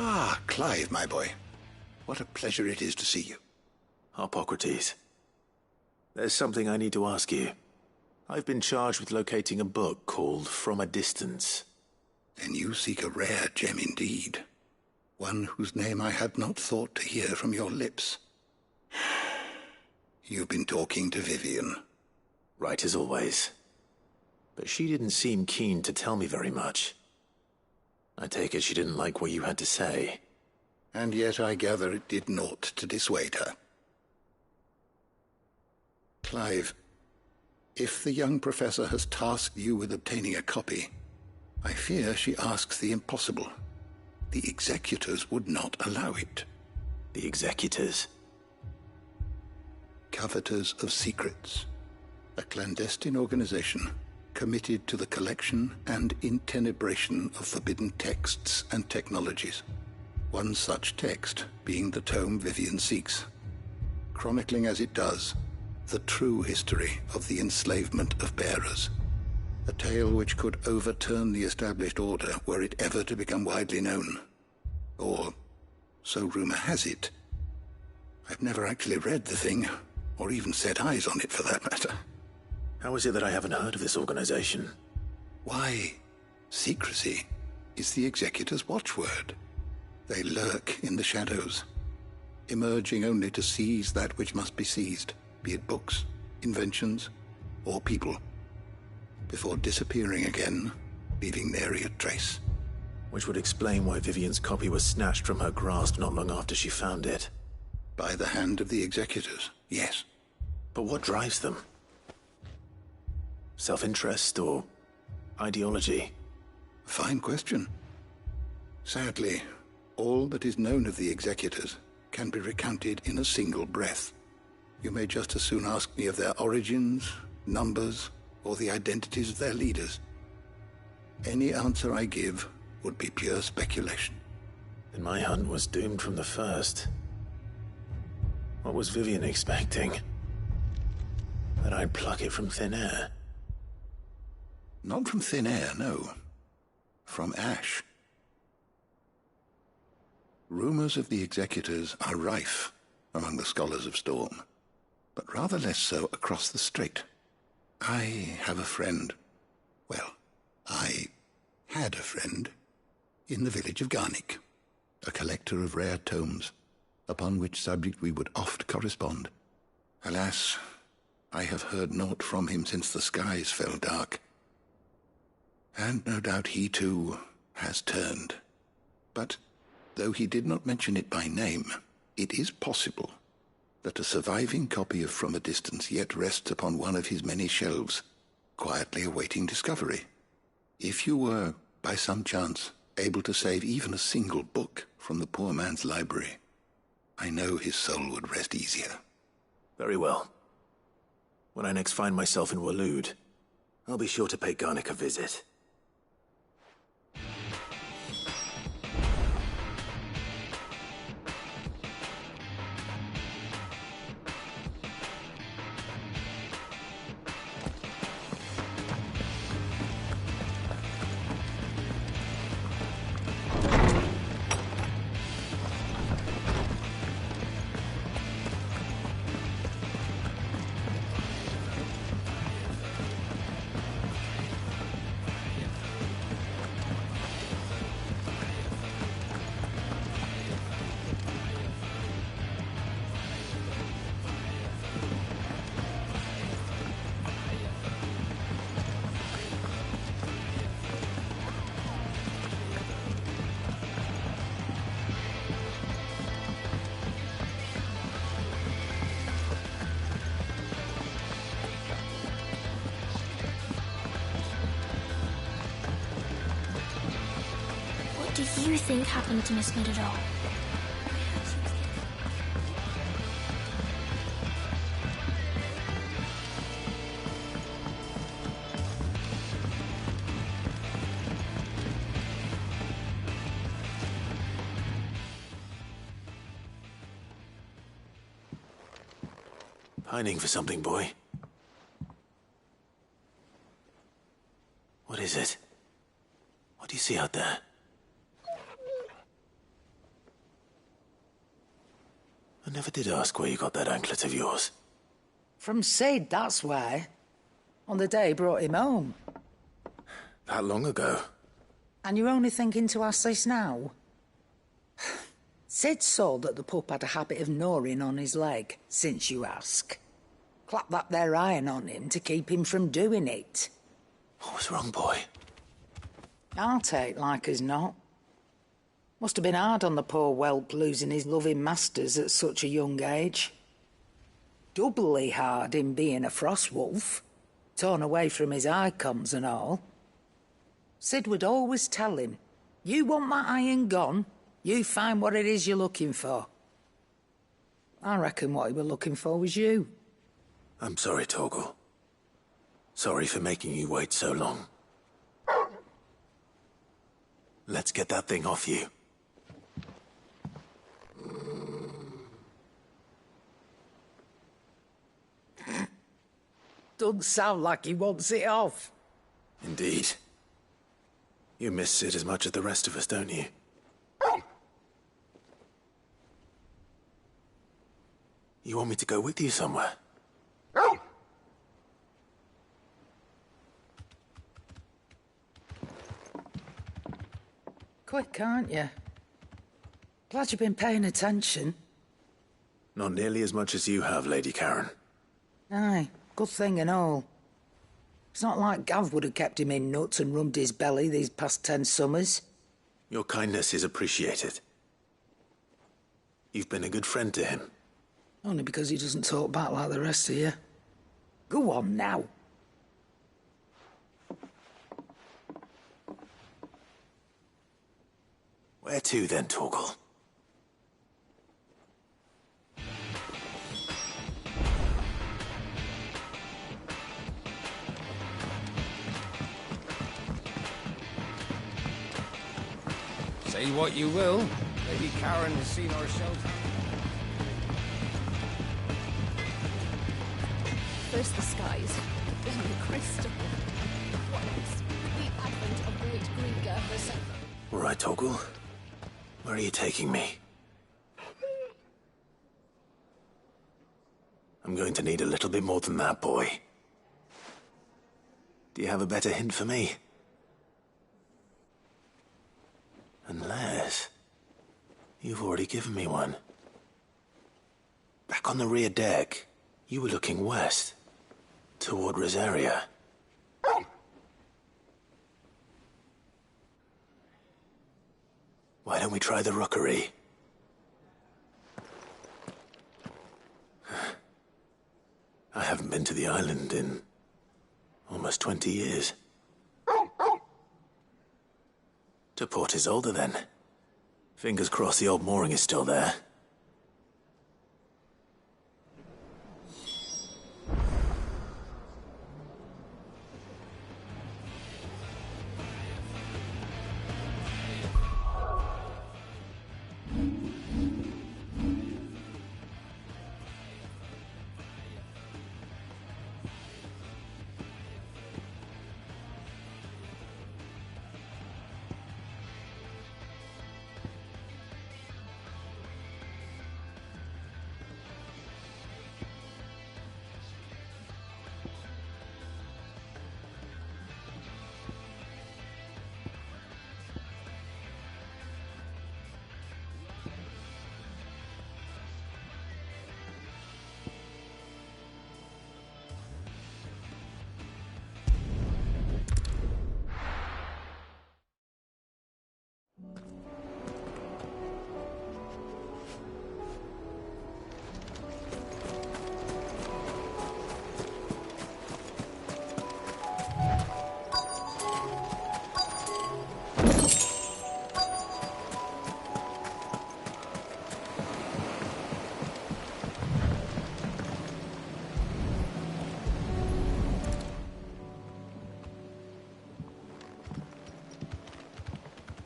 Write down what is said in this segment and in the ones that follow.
Ah, Clive, my boy. What a pleasure it is to see you. Harpocrates. There's something I need to ask you. I've been charged with locating a book called From a Distance. Then you seek a rare gem indeed. One whose name I had not thought to hear from your lips. You've been talking to Vivian. Right as always. But she didn't seem keen to tell me very much. I take it she didn't like what you had to say. And yet I gather it did naught to dissuade her. Clive, if the young professor has tasked you with obtaining a copy, I fear she asks the impossible. The executors would not allow it. The executors? Coveters of Secrets. A clandestine organization committed to the collection and intenebration of forbidden texts and technologies. One such text being the tome Vivian seeks, chronicling as it does the true history of the enslavement of bearers. A tale which could overturn the established order were it ever to become widely known. Or, so rumor has it. I've never actually read the thing, or even set eyes on it for that matter. How is it that I haven't heard of this organization? Why, secrecy is the executor's watchword. They lurk in the shadows, emerging only to seize that which must be seized, be it books, inventions, or people, before disappearing again, leaving nary a trace. Which would explain why Vivian's copy was snatched from her grasp not long after she found it. By the hand of the executors, yes. But what drives them? Self-interest or ideology? Fine question. Sadly, all that is known of the executors can be recounted in a single breath. You may just as soon ask me of their origins, numbers, or the identities of their leaders. Any answer I give would be pure speculation. Then my hunt was doomed from the first. What was Vivian expecting? That I'd pluck it from thin air? Not from thin air, no. From ash. Rumors of the executors are rife among the scholars of Storm, but rather less so across the strait. I have a friend. Well, I had a friend in the village of Garnick, a collector of rare tomes, upon which subject we would oft correspond. Alas, I have heard naught from him since the skies fell dark. And no doubt he, too, has turned. But, though he did not mention it by name, it is possible that a surviving copy of From a Distance yet rests upon one of his many shelves, quietly awaiting discovery. If you were, by some chance, able to save even a single book from the poor man's library, I know his soul would rest easier. Very well. When I next find myself in Waloed, I'll be sure to pay Garnick a visit. What do you think happened to Miss Middledore? Pining for something, boy. What is it? What do you see out there? I never did ask where you got that anklet of yours. From Sid, that's why. On the day he brought him home. That long ago? And you're only thinking to ask this now? Sid saw that the pup had a habit of gnawing on his leg, since you ask. Clap that there iron on him to keep him from doing it. What was wrong, boy? I'll take like as not. Must have been hard on the poor whelp losing his loving masters at such a young age. Doubly hard in being a frost wolf, torn away from his icons and all. Sid would always tell him, you want that iron gone, you find what it is you're looking for. I reckon what he were looking for was you. I'm sorry, Torgal. Sorry for making you wait so long. Let's get that thing off you. Doesn't sound like he wants it off. Indeed. You miss Sid as much as the rest of us, don't you? You want me to go with you somewhere? Quick, aren't you? Glad you've been paying attention. Not nearly as much as you have, Lady Karen. Aye, good thing and all. It's not like Gav would have kept him in nuts and rubbed his belly these past 10 summers. Your kindness is appreciated. You've been a good friend to him. Only because he doesn't talk back like the rest of you. Go on now. Where to then, Torgal? Say what you will, Lady Karen has seen herself. First the skies, then the crystal. What next? The advent of Great Griga herself. All right, Torgal. Where are you taking me? I'm going to need a little bit more than that, boy. Do you have a better hint for me? Unless... you've already given me one. Back on the rear deck, you were looking west, toward Rosaria. Why don't we try the rookery? I haven't been to the island in almost 20 years. To Port Isolde, then. Fingers crossed the old mooring is still there.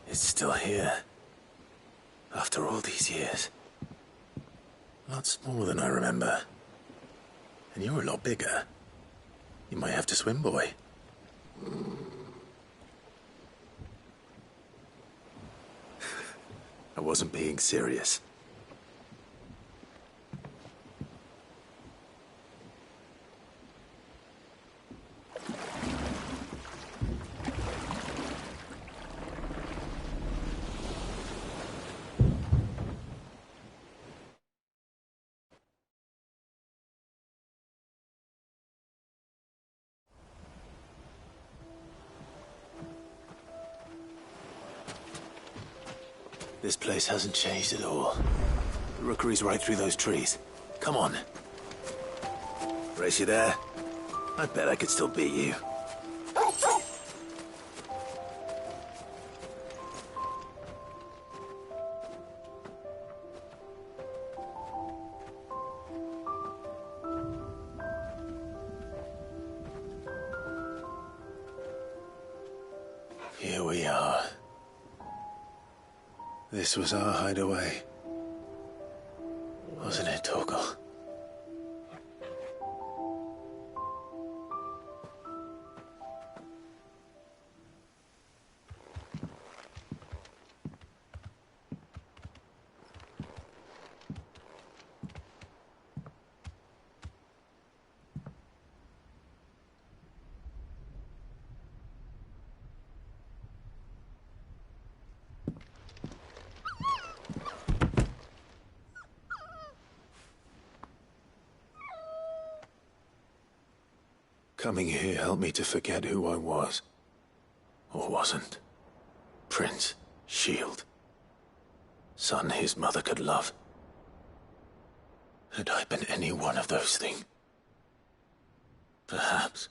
It's still here. After all these years. A lot smaller than I remember. And you're a lot bigger. You might have to swim, boy. I wasn't being serious. This place hasn't changed at all. The rookery's right through those trees. Come on. Race you there? I bet I could still beat you. Here we are. This was our hideaway. Wasn't it, Torgal? Coming here helped me to forget who I was. Or wasn't. Prince, shield. Son his mother could love. Had I been any one of those things? Perhaps.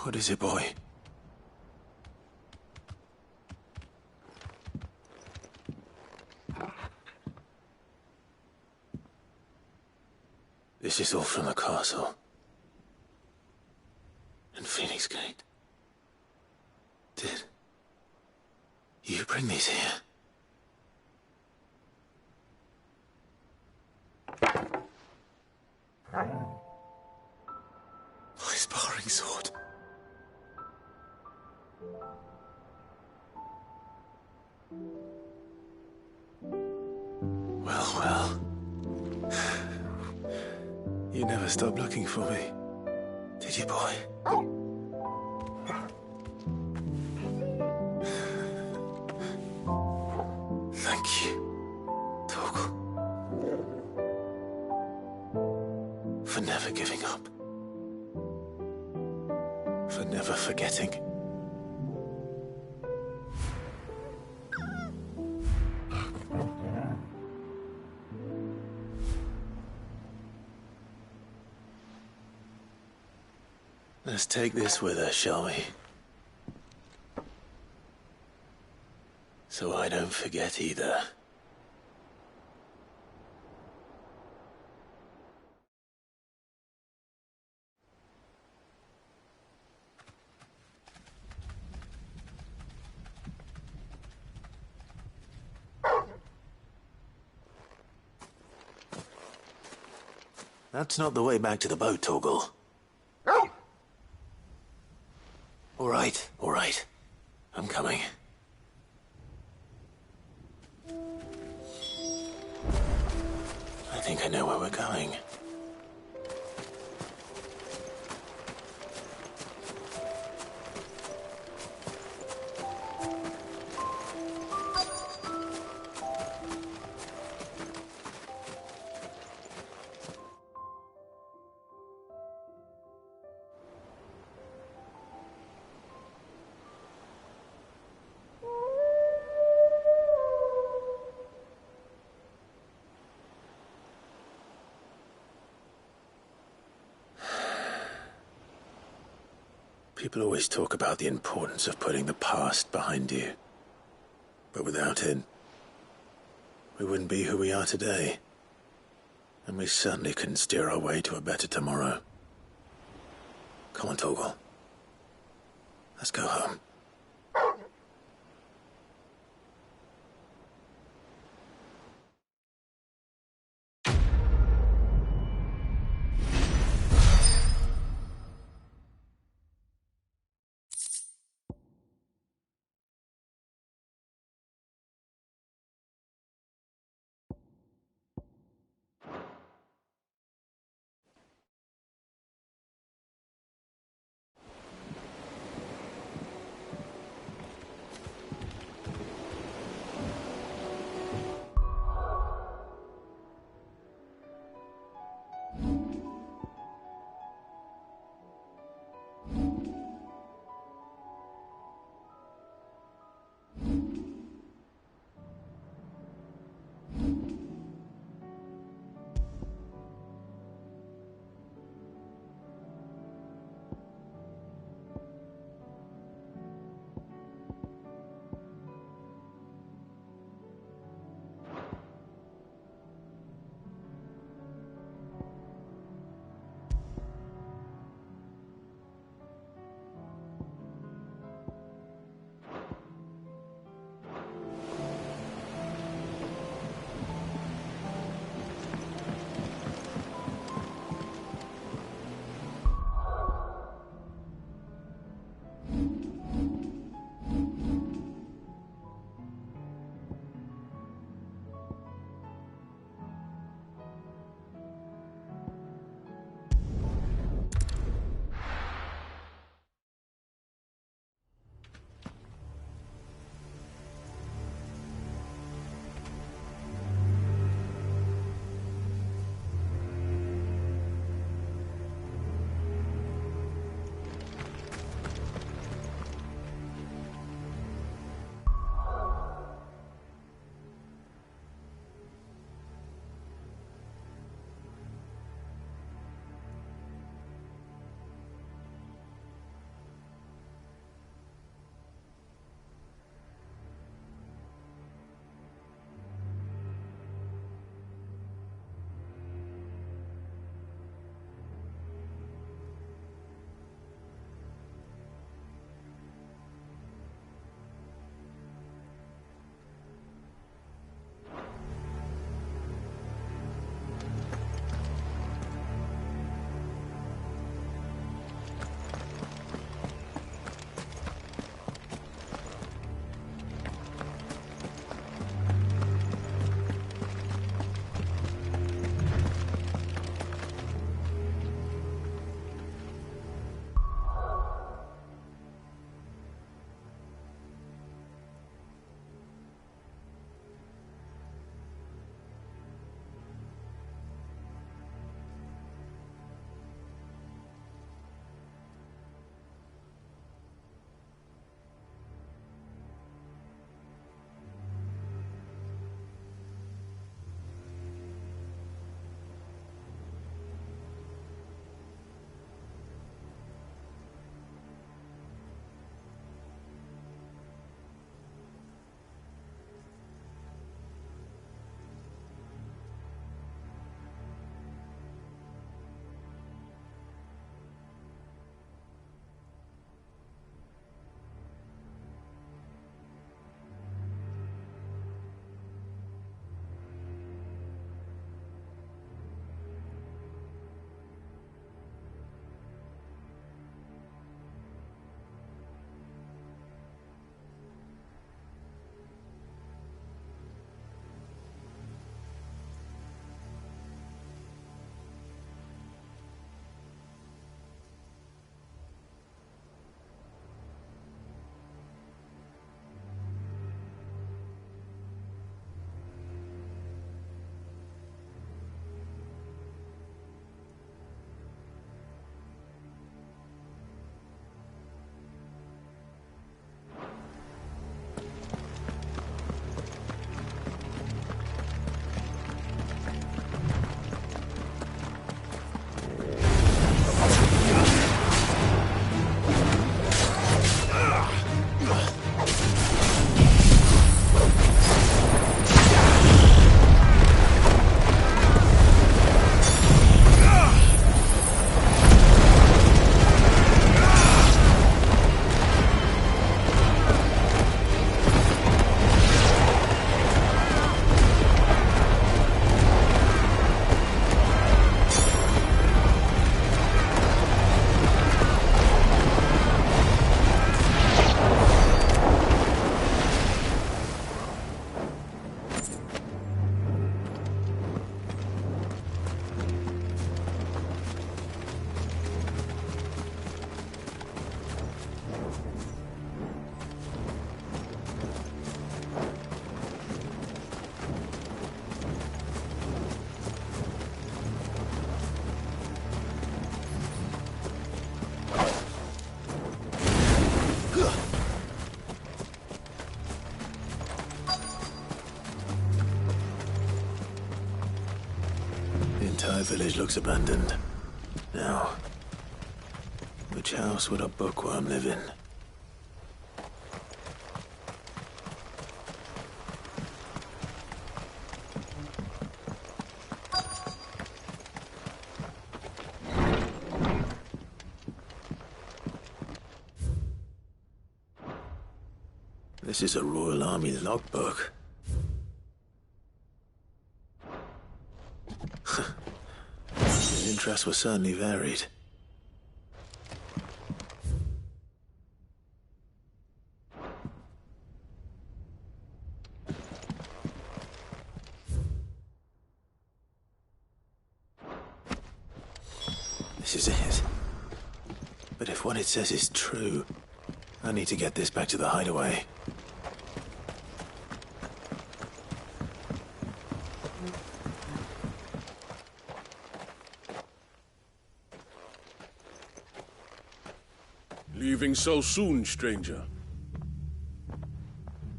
What is it, boy? This is all from the castle. And Phoenix Gate. Did you bring these here? My sparring sword. Well, well. You never stopped looking for me, did you, boy? Thank you, Torgal. For never giving up. For never forgetting. Let's take this with us, shall we? So I don't forget either. That's not the way back to the boat, Torgal. All right. I'm coming. I think I know where we're going. People always talk about the importance of putting the past behind you. But without it, we wouldn't be who we are today. And we certainly couldn't steer our way to a better tomorrow. Come on, Torgal. Let's go home. entire village looks abandoned. Now, which house would a bookworm live in? This is a Royal Army logbook. His interests were certainly varied. This is it. But if what it says is true, I need to get this back to the hideaway. Leaving so soon, stranger?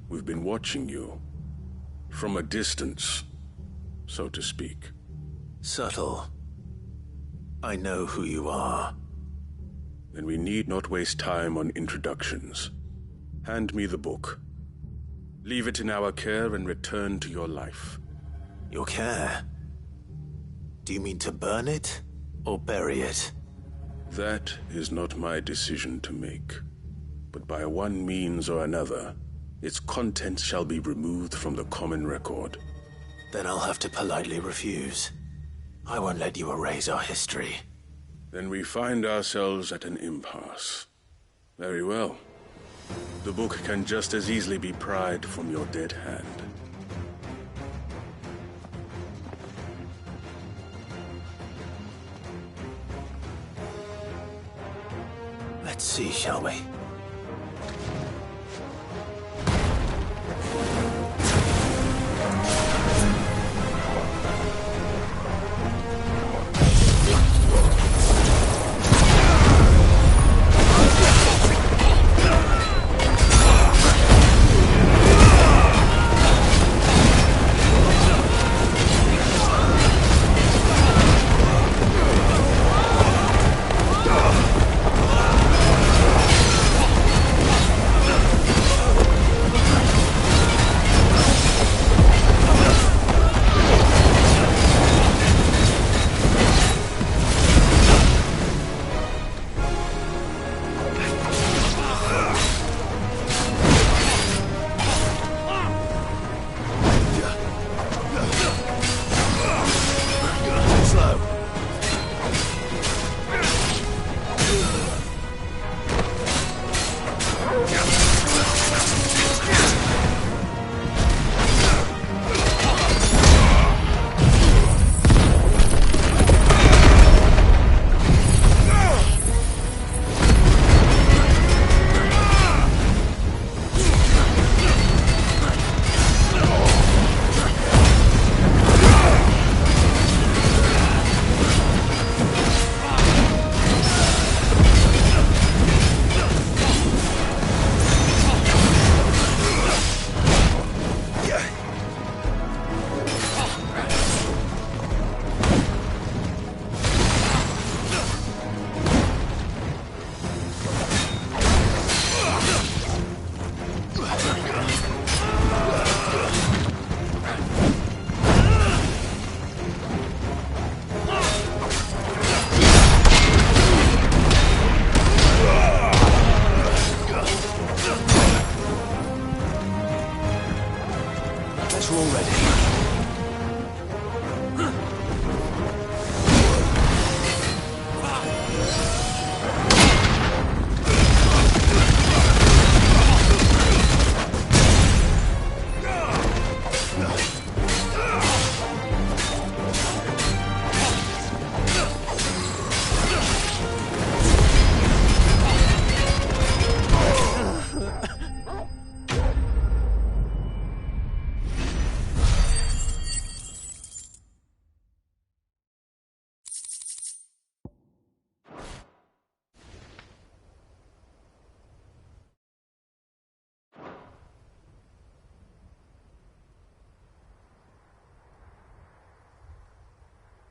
We've been watching you. From a distance, so to speak. Subtle. I know who you are. Then we need not waste time on introductions. Hand me the book. Leave it in our care and return to your life. Your care? Do you mean to burn it or bury it? That is not my decision to make. But by one means or another, its contents shall be removed from the common record. Then I'll have to politely refuse. I won't let you erase our history. Then we find ourselves at an impasse. Very well. The book can just as easily be pried from your dead hand. Let's see, shall we?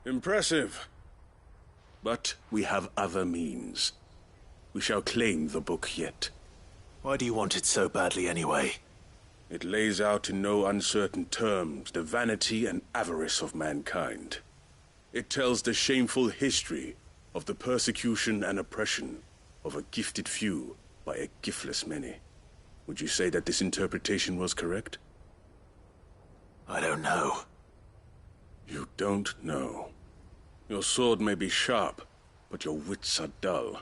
Impressive. But we have other means. We shall claim the book yet. Why do you want it so badly anyway? It lays out in no uncertain terms the vanity and avarice of mankind. It tells the shameful history of the persecution and oppression of a gifted few by a giftless many. Would you say that this interpretation was correct? I don't know. You don't know. Your sword may be sharp, but your wits are dull.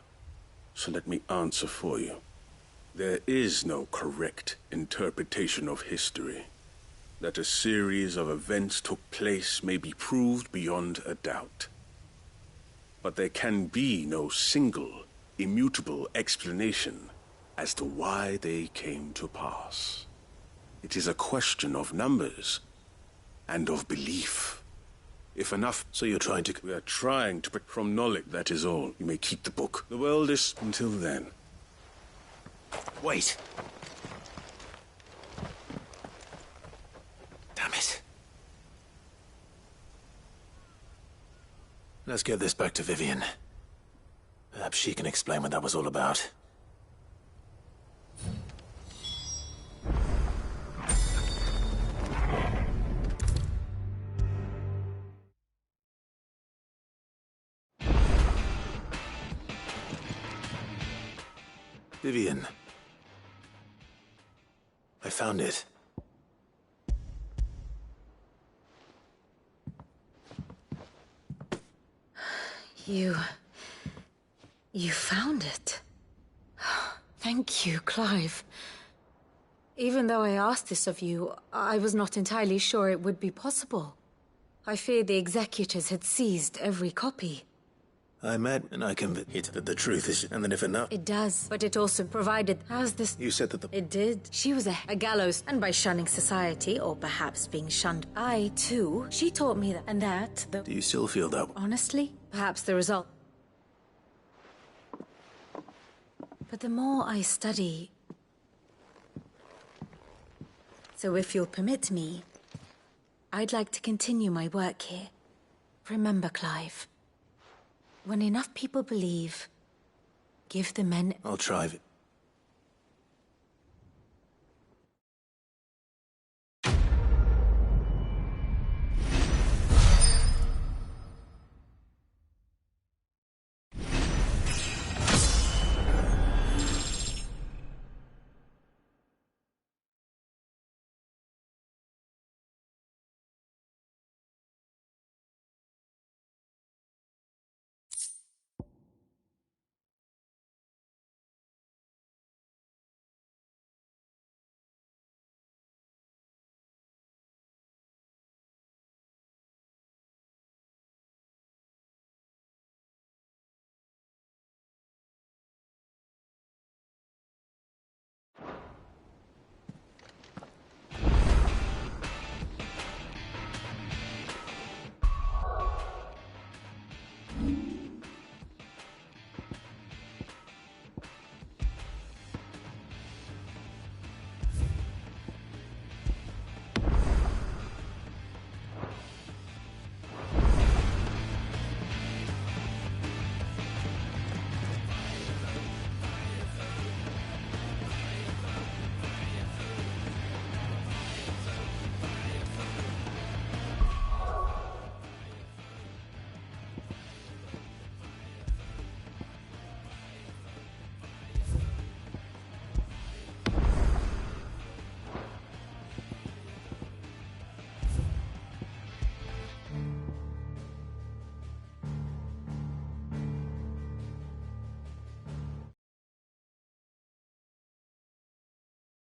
So let me answer for you. There is no correct interpretation of history. That a series of events took place may be proved beyond a doubt. But there can be no single, immutable explanation as to why they came to pass. It is a question of numbers and of belief. If enough... So you're trying to... We are trying to... From knowledge, that is all. You may keep the book. The world is... Until then. Wait! Damn it. Let's get this back to Vivian. Perhaps she can explain what that was all about. Vivian. I found it. You found it. Thank you, Clive. Even though I asked this of you, I was not entirely sure it would be possible. I feared the executors had seized every copy. I met and I convinced it that the truth is, and that if enough... It does, but it also provided... How's this... You said that the... It did. She was a gallows, and by shunning society, or perhaps being shunned, I, too, she taught me that, and that... Do you still feel that... Honestly, perhaps the result... But the more I study... So if you'll permit me, I'd like to continue my work here. Remember, Clive, when enough people believe, give the men... I'll try it.